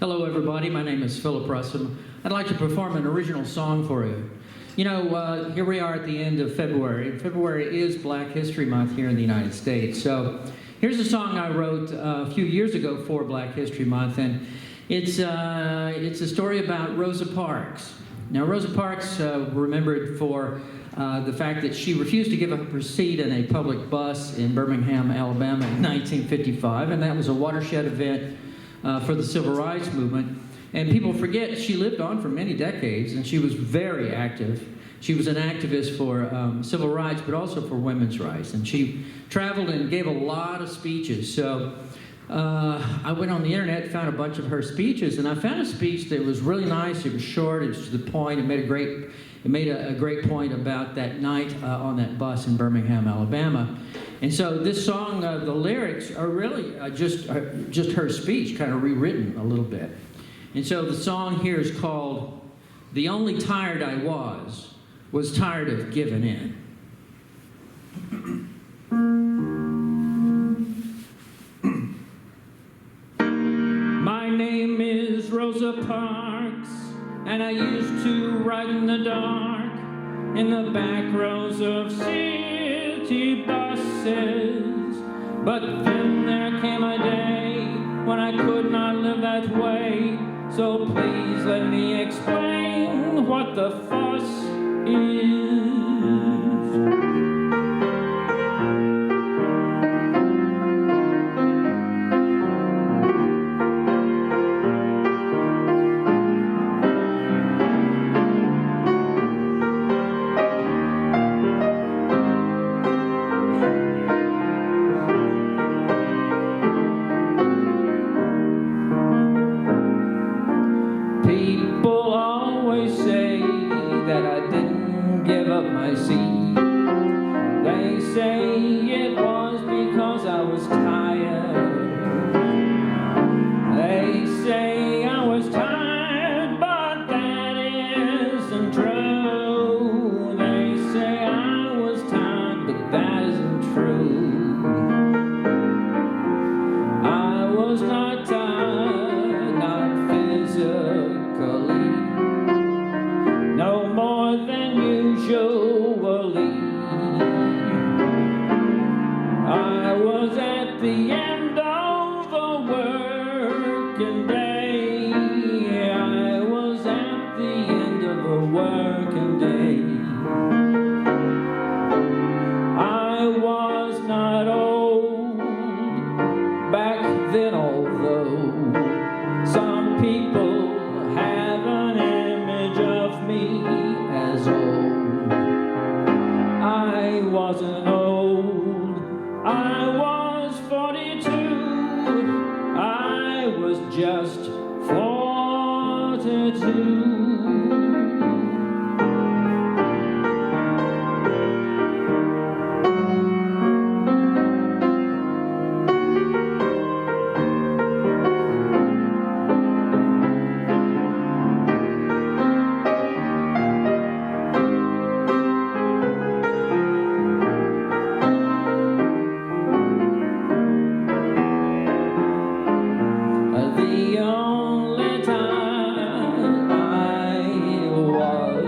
Hello, everybody. My name is Philip Russom. I'd like to perform an original song for you. You know, here we are at the end of February. February is Black History Month here in the United States. So here's a song I wrote a few years ago for Black History Month, and it's a story about Rosa Parks. Now, Rosa Parks remembered for the fact that she refused to give up her seat in a public bus in Birmingham, Alabama in 1955, and that was a watershed event for the Civil Rights Movement. And people forget she lived on for many decades, and she was very active. She was an activist for civil rights, but also for women's rights. And she traveled and gave a lot of speeches. So I went on the internet, found a bunch of her speeches, and I found a speech that was really nice. It was short, it was to the point. It made a great point about that night on that bus in Birmingham, Alabama. And so this song, the lyrics are really just her speech, kind of rewritten a little bit. And so the song here is called "The Only Tired I Was Tired of Givin In." My name is Rosa Parks, and I used to ride in the dark in the back rows of city buses. But then there came a day when I could not live that way. So please let me explain what the fuss is. People always say that I didn't give up my seat. They say it was because I was tired. They say I was tired, but that isn't true. They say I was tired, but that isn't true. I was not tired, not physically, no more than usually. I was at the end of the working day. I was at the end of a working day. I was not old back then, although some people have an image of me as old. I wasn't old, I was 42. I was just 42. The only time I was,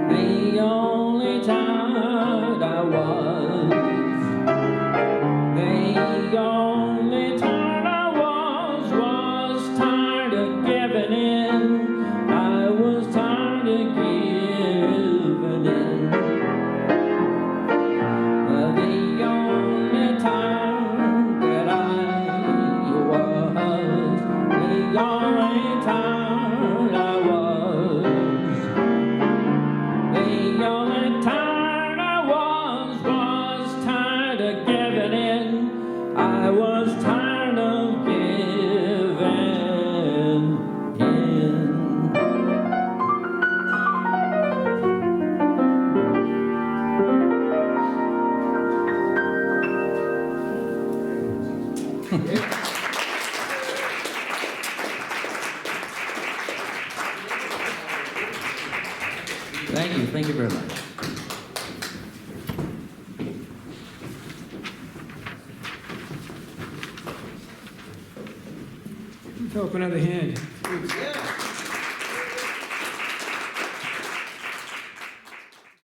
the only time I was, the only time I was tired of giving in. I was tired of giving in. The only time that I was, the only time I was, the only time I was tired of giving in. I was tired of giving in. Thank you very much. Throw up another hand. It's